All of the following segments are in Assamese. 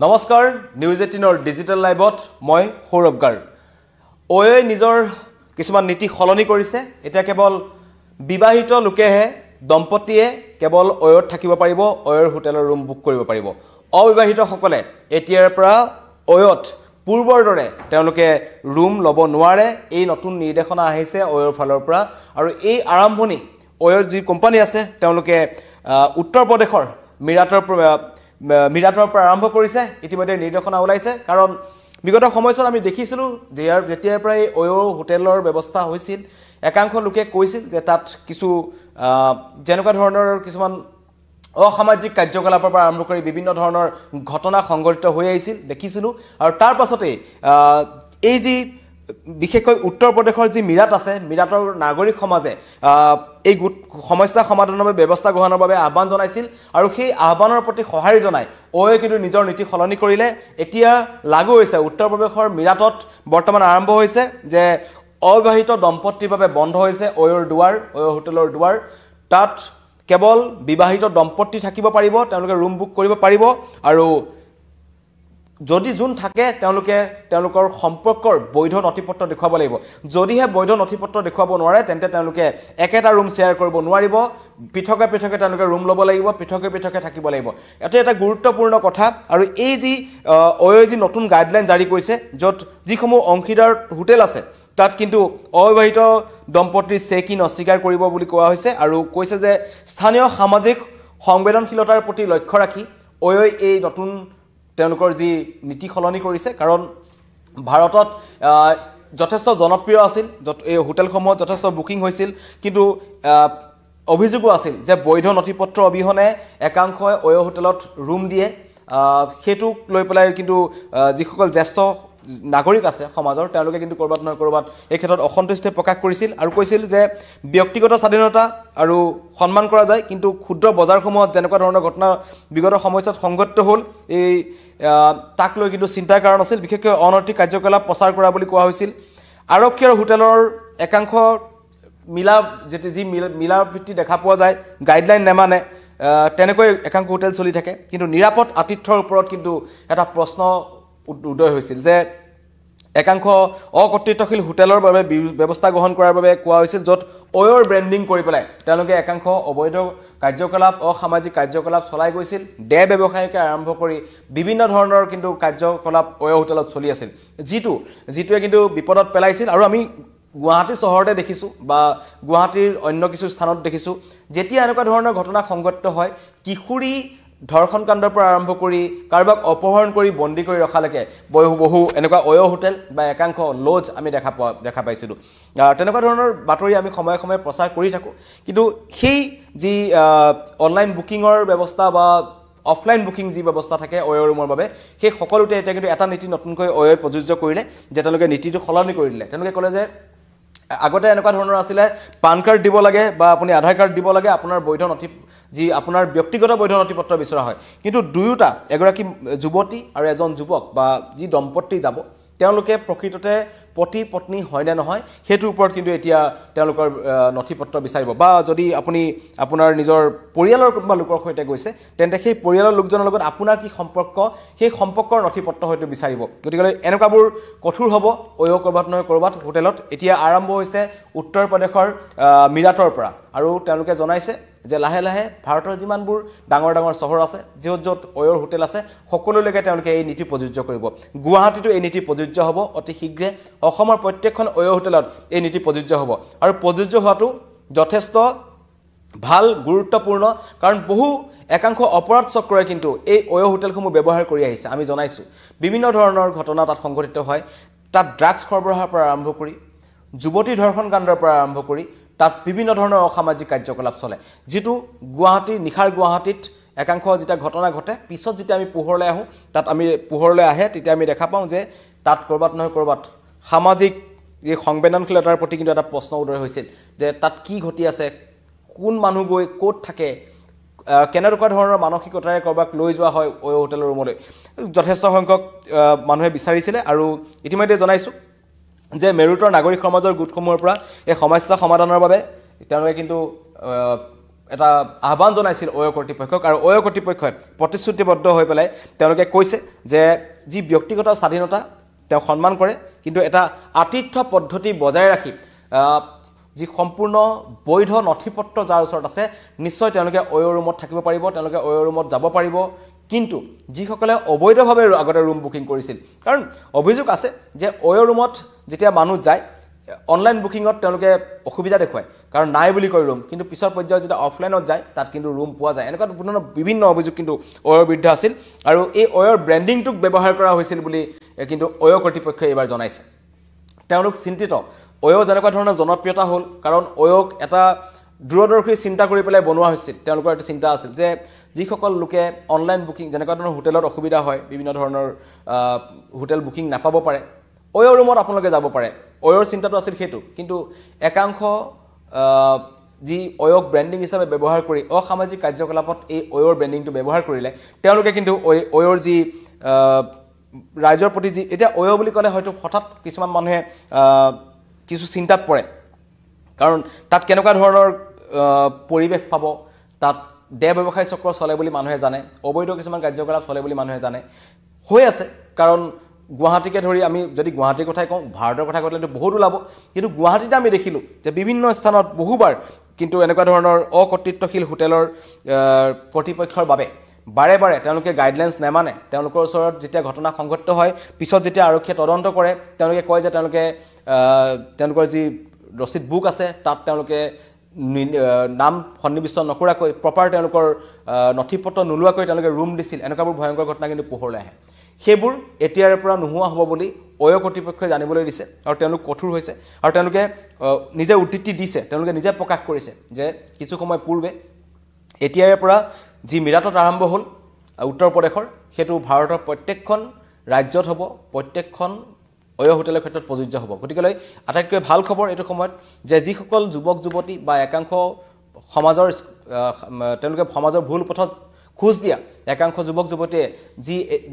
নমস্কাৰ নিউজ 18 ডিজিটেল লাইভত মই সৌৰভ গাৰ ওয়ে নিজৰ কিছুমান নীতি খলনি কৰিছে এতিয়া কেৱল বিবাহিত লোকেহে দম্পতীয়ে কেৱল ওয়ত থাকিব পাৰিব ওয়ৰ হোটেলৰ ৰুম বুক কৰিব পাৰিব অবিবাহিত সকলে এতিয়াৰ পৰা ওয়ত পূৰ্বৰ দৰে তেওঁলোকে ৰুম ল'ব নোৱাৰে এই নতুন নিৰ্দেশনা আহিছে ওয়ৰ ফালৰ পৰা আৰু এই আৰম্ভণি ওয়ৰ যি কোম্পানী আছে তেওঁলোকে উত্তৰ প্ৰদেশৰ মিৰাটৰ পৰা আৰম্ভ কৰিছে ইতিমধ্যে নিৰ্দেশনা ওলাইছে কাৰণ বিগত সময়ছোৱাত আমি দেখিছিলো যে যেতিয়াৰ পৰা ওয়ো হোটেলৰ ব্যৱস্থা হৈছিল একাংশ লোকে কৈছিল যে তাত কিছু যেনেকুৱা ধৰণৰ কিছুমান অসামাজিক কাৰ্যকলাপৰ পৰা আৰম্ভ কৰি বিভিন্ন ধৰণৰ ঘটনা সংঘটিত হৈ আহিছিল দেখিছিলো আৰু তাৰ পাছতে এই যি বিশেষকৈ উত্তৰ প্ৰদেশৰ যি মিৰাট আছে মিৰাটৰ নাগৰিক সমাজে এই সমস্যা সমাধানৰ বাবে ব্যৱস্থা গ্ৰহণৰ বাবে আহ্বান জনাইছিল আৰু সেই আহ্বানৰ প্ৰতি সঁহাৰি জনাই ওয়ে কিন্তু নিজৰ নীতি খলনি কৰিলে এতিয়া লাগু হৈছে উত্তৰ প্ৰদেশৰ মিৰাটত বৰ্তমান আৰম্ভ হৈছে যে অবিবাহিত দম্পতীৰ বাবে বন্ধ হৈছে ওয়ৰ দুৱাৰ ওয় হোটেলৰ দুৱাৰ তাত কেৱল বিবাহিত দম্পতী থাকিব পাৰিব তেওঁলোকে ৰুম বুক কৰিব পাৰিব আৰু যদি জুন থাকে তেওঁলোকৰ সম্পৰ্কৰ বৈধ নথিপত্ৰ দেখুৱাব লাগিব যদিহে বৈধ নথিপত্ৰ দেখুৱাব নোৱাৰে তেন্তে তেওঁলোকে একেটা ৰুম শেয়াৰ কৰিব নোৱাৰিব পৃথকে পৃথকে তেওঁলোকে ৰুম ল'ব লাগিব পৃথকে পৃথকে থাকিব লাগিব এটা গুৰুত্বপূৰ্ণ কথা আৰু এই যি ওয়ে নতুন গাইডলাইন জাৰি কৰিছে য'ত যিসমূহ অংশীদাৰ হোটেল আছে তাত কিন্তু অবিবাহিত দম্পতীৰ চেক ইন অস্বীকাৰ কৰিব বুলি কোৱা হৈছে আৰু কৈছে যে স্থানীয় সামাজিক সংবেদনশীলতাৰ প্ৰতি লক্ষ্য ৰাখি ওয়ে এই নতুন তেওঁলোকৰ যি নীতি খলনি কৰিছে কাৰণ ভাৰতত যথেষ্ট জনপ্ৰিয় আছিল এই হোটেলসমূহত যথেষ্ট বুকিং হৈছিল কিন্তু অভিযোগো আছিল যে বৈধ নথিপত্ৰ অবিহনে একাংশই ওয় হোটেলত ৰুম দিয়ে হেতুক লৈ পেলাই কিন্তু যিসকল জ্যেষ্ঠ নাগৰিক আছে সমাজৰ তেওঁলোকে কিন্তু কৰবাত নহয় কৰবাত এই ক্ষেত্ৰত অসন্তুষ্টি প্ৰকাশ কৰিছিল আৰু কৈছিল যে ব্যক্তিগত স্বাধীনতা আৰু সন্মান কৰা যায় কিন্তু ক্ষুদ্ৰ বজাৰসমূহত যেনেকুৱা ধৰণৰ ঘটনা বিগত সময়ত সংঘটিত হ'ল এই তাক লৈ কিন্তু চিন্তাৰ কাৰণ আছিল বিশেষকৈ অনৈতিক কাৰ্যকলাপ প্ৰচাৰ কৰা বুলি কোৱা হৈছিল আৰক্ষী আৰু হোটেলৰ একাংশ মিলা ভিত্তি দেখা পোৱা যায় গাইডলাইন নেমানে তেনেকৈ একাংশ হোটেল চলি থাকে কিন্তু নিৰাপদ আতিথ্যৰ ওপৰত কিন্তু এটা প্ৰশ্ন উদয় হৈছিল যে একাংশ অকৰ্তৃত্বশীল হোটেলৰ বাবে ব্যৱস্থা গ্ৰহণ কৰাৰ বাবে কোৱা হৈছিল য'ত ওয়ৰ ব্ৰেণ্ডিং কৰি পেলাই তেওঁলোকে একাংশ অবৈধ কাৰ্যকলাপ অসামাজিক কাৰ্যকলাপ চলাই গৈছিল ব্যৱসায়কে আৰম্ভ কৰি বিভিন্ন ধৰণৰ কিন্তু কাৰ্যকলাপ ওয় হোটেলত চলি আছিল যিটোৱে কিন্তু বিপদত পেলাইছিল আৰু আমি গুৱাহাটী চহৰতে দেখিছো বা গুৱাহাটীৰ অন্য কিছু স্থানত দেখিছো যেতিয়া এনেকুৱা ধৰণৰ ঘটনা সংঘটিত হয় কিশোৰী ধৰ্ষণ কাণ্ডৰ পৰা আৰম্ভ কৰি কাৰবাক অপহৰণ কৰি বন্দী কৰি ৰখালৈকে বহু এনেকুৱা ওয় হোটেল বা একাংশ লজ আমি দেখা পাইছিলো তেনেকুৱা ধৰণৰ বাতৰি আমি সময়ে সময়ে প্ৰচাৰ কৰি থাকো কিন্তু সেই যি অনলাইন বুকিংৰ ব্যৱস্থা বা অফলাইন বুকিং যি ব্যৱস্থা থাকে ওয় ৰুমৰ বাবে সেই সকলোতে এতিয়া কিন্তু এটা নীতি নতুনকৈ ওয়ে প্ৰযোজ্য কৰিলে যে তেওঁলোকে নীতিটো খলনি কৰি দিলে তেওঁলোকে ক'লে যে আগতে এনেকুৱা ধৰণৰ আছিলে পান কাৰ্ড দিব লাগে বা আপুনি আধাৰ কাৰ্ড দিব লাগে আপোনাৰ বৈধ নথি যি আপোনাৰ ব্যক্তিগত বৈধ নথিপত্ৰ বিচৰা হয় কিন্তু দুয়োটা এগৰাকী যুৱতী আৰু এজন যুৱক বা যি দম্পতি যাব তেওঁলোকে প্ৰকৃততে পতি পত্নী হয় নে নহয় হেতুৰ ওপৰত কিন্তু এতিয়া তেওঁলোকৰ নথিপত্ৰ বিচাৰিব বা যদি আপুনি আপোনাৰ নিজৰ পৰিয়ালৰ কোনোবা লোকৰ সৈতে গৈছে তেন্তে সেই পৰিয়ালৰ লোকজনৰ লগত আপোনাৰ কি সম্পৰ্ক সেই সম্পৰ্কৰ নথিপত্ৰ হয়তো বিচাৰিব গতিকে এনেকুৱাবোৰ কঠোৰ হ'ব ওয় কৰবাত নহয় কৰবাত হোটেলত এতিয়া আৰম্ভ হৈছে উত্তৰ প্ৰদেশৰ মিৰাটৰ পৰা আৰু তেওঁলোকে জনাইছে যে লাহে লাহে ভাৰতৰ যিমানবোৰ ডাঙৰ ডাঙৰ চহৰ আছে য'ত ওয়ৰ হোটেল আছে সকলোলৈকে তেওঁলোকে এই নীতি প্ৰযোজ্য কৰিব গুৱাহাটীতো এই নীতি প্ৰযোজ্য হ'ব অতি শীঘ্ৰে অসমৰ প্ৰত্যেকখন ওয় হোটেলত এই নীতি প্ৰযোজ্য হ'ব আৰু প্ৰযোজ্য হোৱাটো যথেষ্ট ভাল গুৰুত্বপূৰ্ণ কাৰণ বহু একাংশ অপৰাধ চক্ৰই কিন্তু এই ওয় হোটেলসমূহ ব্যৱহাৰ কৰি আহিছে আমি জনাইছো বিভিন্ন ধৰণৰ ঘটনা তাত সংঘটিত হয় তাত ড্ৰাগছ সৰবৰাহৰ পৰা আৰম্ভ কৰি যুৱতী ধৰ্ষণ কাণ্ডৰ পৰা আৰম্ভ কৰি তাত বিভিন্ন ধৰণৰ অসামাজিক কাৰ্যকলাপ চলে যিটো নিখাৰ গুৱাহাটীত একাংশ যেতিয়া ঘটনা ঘটে পিছত যেতিয়া আমি পোহৰলৈ আহোঁ তাত আমি পোহৰলৈ আহে তেতিয়া আমি দেখা পাওঁ যে তাত কৰবাত নহয় কৰবাত সামাজিক এই সংবেদনশীলতাৰ প্ৰতি কিন্তু এটা প্ৰশ্ন উদয় হৈছিল যে তাত কি ঘটি আছে কোন মানুহ গৈ ক'ত থাকে কেনেকুৱা ধৰণৰ মানসিকতাৰে কৰবাক লৈ যোৱা হয় ওয় হোটেলৰ ৰুমলৈ যথেষ্ট সংখ্যক মানুহে বিচাৰিছিলে আৰু ইতিমধ্যে জনাইছো যে মেৰুতৰ নাগৰিক সমাজৰ গোটসমূহৰ পৰা এই সমস্যা সমাধানৰ বাবে তেওঁলোকে কিন্তু এটা আহ্বান জনাইছিল অয় কৰ্তৃপক্ষক আৰু অয় কৰ্তৃপক্ষই প্ৰতিশ্ৰুতিবদ্ধ হৈ পেলাই তেওঁলোকে কৈছে যে যি ব্যক্তিগত স্বাধীনতা তেওঁ সন্মান কৰে কিন্তু এটা আতিথ্য পদ্ধতি বজাই ৰাখি যি সম্পূৰ্ণ বৈধ নথিপত্ৰ যাৰ ওচৰত আছে নিশ্চয় তেওঁলোকে অয় ৰুমত থাকিব পাৰিব তেওঁলোকে অয় ৰুমত যাব পাৰিব কিন্তু যিসকলে অবৈধভাৱে আগতে ৰুম বুকিং কৰিছিল কাৰণ অভিযোগ আছে যে অয় ৰুমত যেতিয়া মানুহ যায় অনলাইন বুকিংত তেওঁলোকে অসুবিধা দেখুৱায় কাৰণ নাই বুলি কয় ৰুম কিন্তু পিছৰ পৰ্যায়ত যেতিয়া অফলাইনত যায় তাত কিন্তু ৰুম পোৱা যায় এনেকুৱা বিভিন্ন অভিযোগ কিন্তু অয়ৰ বিৰুদ্ধে আছিল আৰু এই অয়ৰ ব্ৰেণ্ডিংটোক ব্যৱহাৰ কৰা হৈছিল বুলি কিন্তু অয় কৰ্তৃপক্ষই এবাৰ জনাইছে তেওঁলোক চিন্তিত অয় যেনেকুৱা ধৰণৰ জনপ্ৰিয়তা হ'ল কাৰণ অয়ক এটা দূৰদৰ্শী চিন্তা কৰি পেলাই বনোৱা হৈছিল তেওঁলোকৰ এটা চিন্তা আছিল যে যিসকল লোকে অনলাইন বুকিং যেনেকুৱা ধৰণৰ হোটেলত অসুবিধা হয় বিভিন্ন ধৰণৰ হোটেল বুকিং নাপাব পাৰে অয়ৰ ৰুমত আপোনালোকে যাব পাৰে অয়ৰ চিন্তাটো আছিল সেইটো কিন্তু একাংশ যি অয়ক ব্ৰেণ্ডিং হিচাপে ব্যৱহাৰ কৰি অসামাজিক কাৰ্যকলাপত এই অয়ৰ ব্ৰেণ্ডিংটো ব্যৱহাৰ কৰিলে তেওঁলোকে কিন্তু অয়ৰ যি ৰাইজৰ প্ৰতি যি এতিয়া অয় বুলি ক'লে হয়তো হঠাৎ কিছুমান মানুহে কিছু চিন্তাত পৰে কাৰণ তাত কেনেকুৱা ধৰণৰ পৰিৱেশ পাব তাত দেহ ব্যৱসায় চক্ৰ চলে বুলি মানুহে জানে অবৈধ কিছুমান কাৰ্যকলাপ চলে বুলি মানুহে জানে হৈ আছে কাৰণ গুৱাহাটীকে ধৰি আমি যদি গুৱাহাটীৰ কথাই কওঁ ভাৰতৰ কথা ক'লেতো বহুত ওলাব কিন্তু গুৱাহাটীতে আমি দেখিলোঁ যে বিভিন্ন স্থানত বহুবাৰ কিন্তু এনেকুৱা ধৰণৰ অকৰ্তৃত্বশীল হোটেলৰ কৰ্তৃপক্ষৰ বাবে বাৰে বাৰে তেওঁলোকে গাইডলাইন্স নেমানে তেওঁলোকৰ ওচৰত যেতিয়া ঘটনা সংঘটিত হয় পিছত যেতিয়া আৰক্ষীয়ে তদন্ত কৰে তেওঁলোকে কয় যে তেওঁলোকৰ যি ৰচিদ বুক আছে তাত তেওঁলোকে নাম সন্নিবিষ্ট নকৰাকৈ প্ৰপাৰ তেওঁলোকৰ নথিপত্ৰ নোলোৱাকৈ তেওঁলোকে ৰুম দিছিল এনেকুৱাবোৰ ভয়ংকৰ ঘটনা কিন্তু পোহৰলৈ আহে সেইবোৰ এতিয়াৰ পৰা নোহোৱা হ'ব বুলি অয় কৰ্তৃপক্ষই জানিবলৈ দিছে আৰু তেওঁলোক কঠোৰ হৈছে আৰু তেওঁলোকে নিজে উদ্ধৃতি দিছে তেওঁলোকে নিজে প্ৰকাশ কৰিছে যে কিছু সময় পূৰ্বে এতিয়াৰ পৰা যি মিৰাটত আৰম্ভ হ'ল উত্তৰ প্ৰদেশৰ সেইটো ভাৰতৰ প্ৰত্যেকখন ৰাজ্যত হ'ব প্ৰত্যেকখন অয় হোটেলৰ ক্ষেত্ৰত প্ৰযোজ্য হ'ব গতিকেলৈ আটাইতকৈ ভাল খবৰ এইটো সময়ত যে যিসকল যুৱক যুৱতী বা একাংশ সমাজৰ তেওঁলোকে সমাজৰ ভুল পথত খোজ দিয়া একাংশ যুৱক যুৱতীয়ে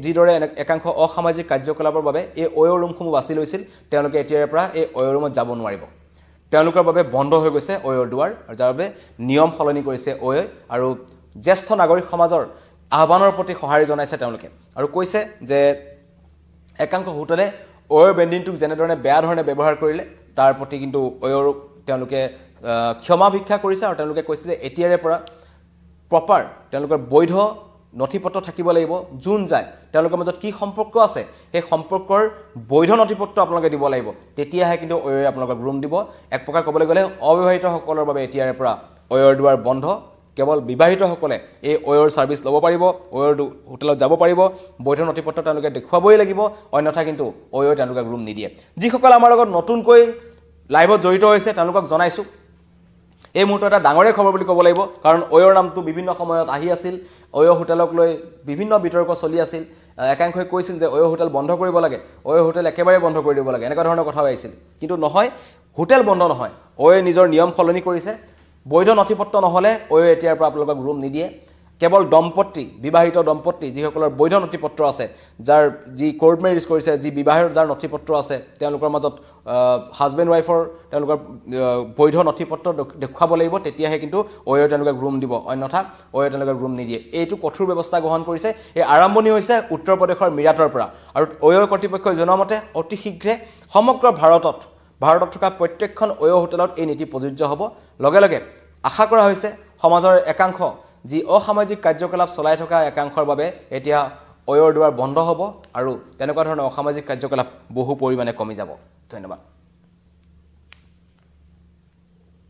যিদৰে একাংশ অসামাজিক কাৰ্যকলাপৰ বাবে এই অয় ৰুমসমূহ বাছি লৈছিল তেওঁলোকে এতিয়াৰ পৰা এই অয় ৰুমত যাব নোৱাৰিব তেওঁলোকৰ বাবে বন্ধ হৈ গৈছে অয়ৰ দুৱাৰ আৰু যাৰ বাবে নিয়ম সলনি কৰিছে অয় আৰু জ্যেষ্ঠ নাগৰিক সমাজৰ আহ্বানৰ প্ৰতি সঁহাৰি জনাইছে তেওঁলোকে আৰু কৈছে যে একাংশ হোটেলে অয়ৰ ব্ৰেণ্ডিংটোক যেনেধৰণে বেয়া ধৰণে ব্যৱহাৰ কৰিলে তাৰ প্ৰতি কিন্তু অয়ৰ তেওঁলোকে ক্ষমা ভিক্ষা কৰিছে আৰু তেওঁলোকে কৈছে যে এতিয়াৰে পৰা প্ৰপাৰ তেওঁলোকৰ বৈধ নথিপত্ৰ থাকিব লাগিব যোন যায় তেওঁলোকৰ মাজত কি সম্পৰ্ক আছে সেই সম্পৰ্কৰ বৈধ নথিপত্ৰ আপোনালোকে দিব লাগিব তেতিয়াহে কিন্তু অয়ৰে আপোনালোকক ৰুম দিব এক প্ৰকাৰ ক'বলৈ গ'লে অবিবাহিতসকলৰ বাবে এতিয়াৰে পৰা অয়ৰ দুৱাৰ বন্ধ কেৱল বিবাহিতসকলে এই অয়ৰ সাৰ্ভিস ল'ব পাৰিব অয়ৰ হোটেলত যাব পাৰিব বৈধ নথিপত্ৰ তেওঁলোকে দেখুৱাবই লাগিব অন্যথা কিন্তু অয়ৰ তেওঁলোকক ৰুম নিদিয়ে যিসকল আমাৰ লগত নতুনকৈ লাইভত জড়িত হৈছে তেওঁলোকক জনাইছো এই মুহূৰ্তত এটা ডাঙৰে খবৰ বুলি ক'ব লাগিব কাৰণ অয়ৰ নামটো বিভিন্ন সময়ত আহি আছিল অয় হোটেলক লৈ বিভিন্ন বিতৰ্ক চলি আছিল একাংশই কৈছিল যে অয় হোটেল বন্ধ কৰিব লাগে অয় হোটেল একেবাৰে বন্ধ কৰি দিব লাগে এনেকুৱা ধৰণৰ কথা আহিছিল কিন্তু নহয় হোটেল বন্ধ নহয় অয় নিজৰ নিয়ম সলনি কৰিছে বৈধ নথিপত্ৰ নহলে অয় এতিয়াৰ পৰা আপোনালোকক ৰুম নিদিয়ে কেৱল দম্পতি বিবাহিত দম্পতি যিসকলৰ বৈধ নথিপত্ৰ আছে যাৰ যি কোৰ্ট মেৰেজ কৰিছে যি বিবাহৰ যাৰ নথিপত্ৰ আছে তেওঁলোকৰ মাজত হাজবেণ্ড ওয়াইফৰ তেওঁলোকৰ বৈধ নথিপত্ৰ দেখুৱাব লাগিব তেতিয়াহে কিন্তু অয় তেওঁলোকক ৰুম দিব অন্যথা অয় তেওঁলোকক ৰুম নিদিয়ে এইটো কঠোৰ ব্যৱস্থা গ্ৰহণ কৰিছে এই আৰম্ভণি হৈছে উত্তৰ প্ৰদেশৰ মিৰাটৰ পৰা আৰু অয় কৰ্তৃপক্ষই জনামতে অতি শীঘ্ৰে সমগ্ৰ ভাৰতত থকা প্ৰত্যেকখন অয় হোটেলত এই নীতি প্ৰযোজ্য হ'ব লগে লগে আশা কৰা হৈছে সমাজৰ একাংশ যি অসামাজিক কাৰ্যকলাপ চলাই থকা একাংশৰ বাবে এতিয়া অয়ৰ দুৱাৰ বন্ধ হ'ব আৰু তেনেকুৱা ধৰণৰ অসামাজিক কাৰ্যকলাপ বহু পৰিমাণে কমি যাব ধন্যবাদ